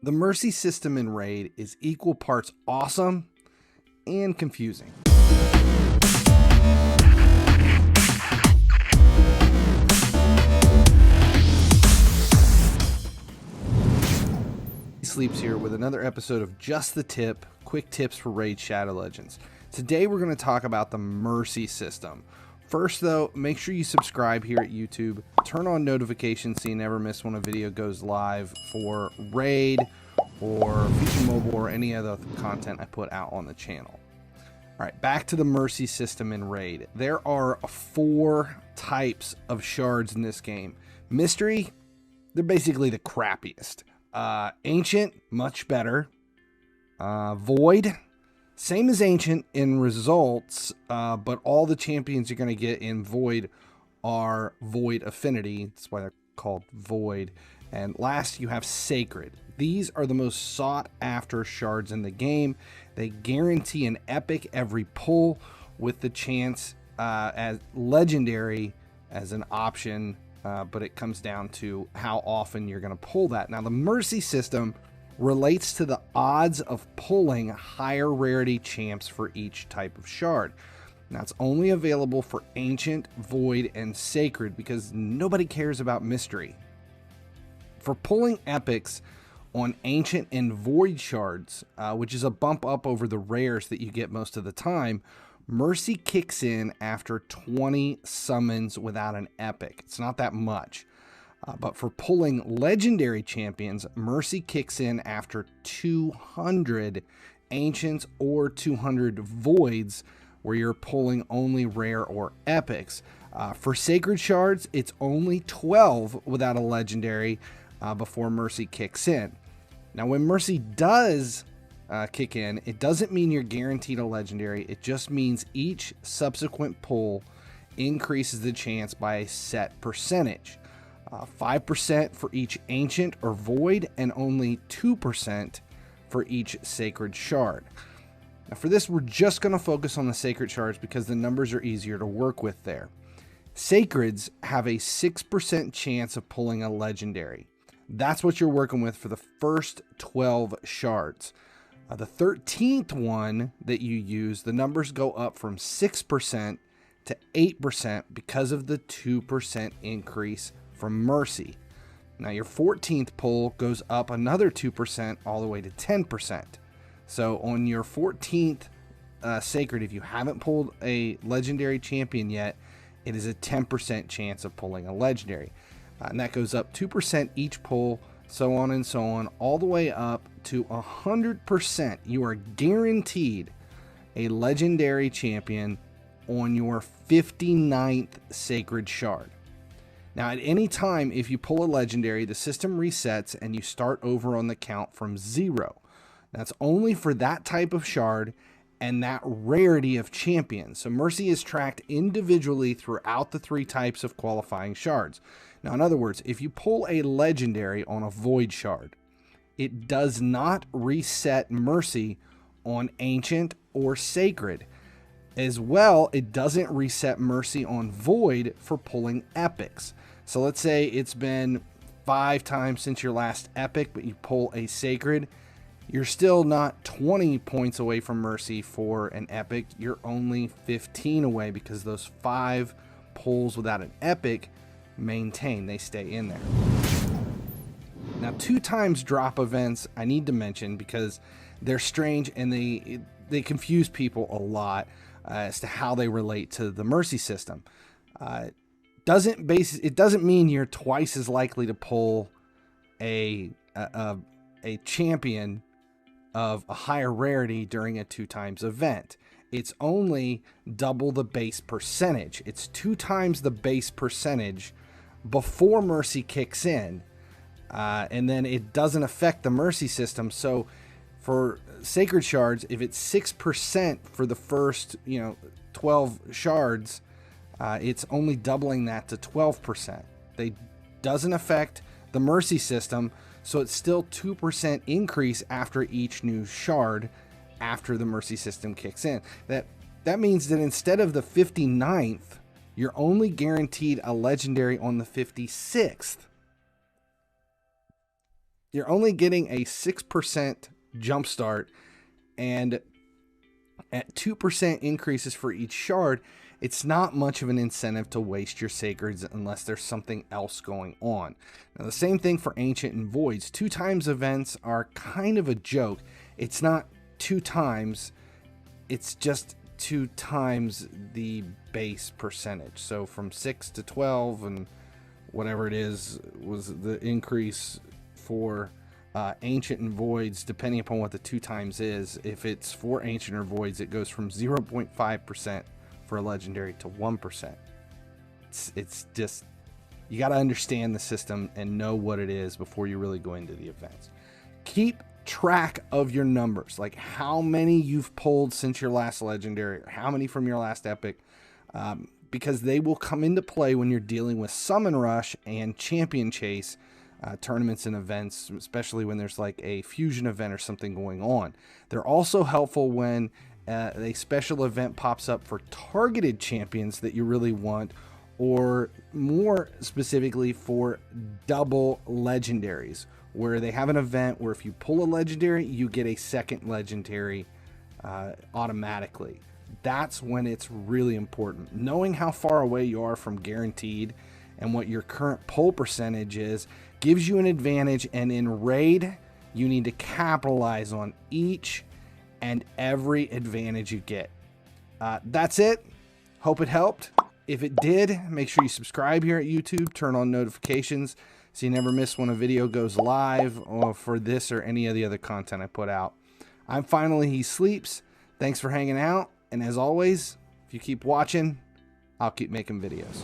The Mercy system in Raid is equal parts awesome and confusing. Sleeps here with another episode of Just the Tip, quick tips for Raid Shadow Legends. Today we're going to talk about the Mercy system. First though, make sure you subscribe here at YouTube, turn on notifications so you never miss when a video goes live for Raid or FIFA Mobile or any other content I put out on the channel. Alright, back to the Mercy system in Raid. There are 4 types of shards in this game. Mystery, they're basically the crappiest. Ancient, much better. Void, same as Ancient in results, but all the champions you're going to get in Void are Void Affinity. That's why they're called Void. And last, you have Sacred. These are the most sought after shards in the game. They guarantee an epic every pull with the chance as Legendary as an option. But it comes down to how often you're going to pull that. Now, the Mercy system relates to the odds of pulling higher rarity champs for each type of shard. Now, it's only available for Ancient, Void, and Sacred because nobody cares about Mystery. For pulling epics on Ancient and Void shards, which is a bump up over the rares that you get most of the time, Mercy kicks in after 20 summons without an epic. It's not that much. But for pulling legendary champions, Mercy kicks in after 200 Ancients or 200 Voids, where you're pulling only rare or epics. For Sacred shards, it's only 12 without a legendary before Mercy kicks in. Now, when Mercy does kick in, it doesn't mean you're guaranteed a legendary. It just means each subsequent pull increases the chance by a set percentage. 5% for each Ancient or Void, and only 2% for each Sacred shard. Now for this, we're just going to focus on the Sacred shards because the numbers are easier to work with there. Sacreds have a 6% chance of pulling a legendary. That's what you're working with for the first 12 shards. The 13th one that you use, the numbers go up from 6% to 8% because of the 2% increase from Mercy. Now your 14th pull goes up another 2% all the way to 10%. So on your 14th Sacred, if you haven't pulled a legendary champion yet, it is a 10% chance of pulling a legendary. And that goes up 2% each pull, so on and so on, all the way up to 100%. You are guaranteed a legendary champion on your 59th Sacred shard. Now, at any time, if you pull a legendary, the system resets and you start over on the count from 0. That's only for that type of shard and that rarity of champion. So Mercy is tracked individually throughout the 3 types of qualifying shards. Now, in other words, if you pull a legendary on a Void shard, it does not reset Mercy on Ancient or Sacred. As well, it doesn't reset Mercy on Void for pulling epics. So let's say it's been 5 times since your last epic, but you pull a Sacred. You're still not 20 points away from Mercy for an epic. You're only 15 away because those 5 pulls without an epic maintain. They stay in there. Now, 2 times drop events I need to mention because they're strange and they confuse people a lot as to how they relate to the Mercy system. It doesn't mean you're twice as likely to pull a champion of a higher rarity during a 2 times event. It's only double the base percentage. It's 2 times the base percentage before Mercy kicks in, and then it doesn't affect the Mercy system. So for Sacred shards, if it's 6% for the first 12 shards, it's only doubling that to 12%. They doesn't affect the Mercy system, so it's still 2% increase after each new shard after the Mercy system kicks in. That means that instead of the 59th, you're only guaranteed a legendary on the 56th. you're only getting a 6% jump start, and at 2% increases for each shard, it's not much of an incentive to waste your sacreds unless there's something else going on. Now, the same thing for Ancient and Voids. 2 times events are kind of a joke. It's not 2 times, it's just 2 times the base percentage. So from 6 to 12 and whatever it is was the increase for Ancient and Voids, depending upon what the 2 times is. If it's for Ancient or Voids, it goes from 0.5% for a legendary to 1%. It's just, you got to understand the system and know what it is before you really go into the events. Keep track of your numbers, like how many you've pulled since your last legendary, or how many from your last epic, because they will come into play when you're dealing with Summon Rush and Champion Chase tournaments and events, especially when there's like a fusion event or something going on. They're also helpful when a special event pops up for targeted champions that you really want, or more specifically for double legendaries, where they have an event where if you pull a legendary, you get a second legendary automatically. That's when it's really important. Knowing how far away you are from guaranteed and what your current pull percentage is gives you an advantage, and in raid you need to capitalize on each and every advantage you get. That's it. Hope it helped. If it did, make sure you subscribe here at YouTube, turn on notifications so you never miss when a video goes live, or for this or any of the other content I put out. I'm Finally He Sleeps. Thanks for hanging out, and as always, if you keep watching, I'll keep making videos.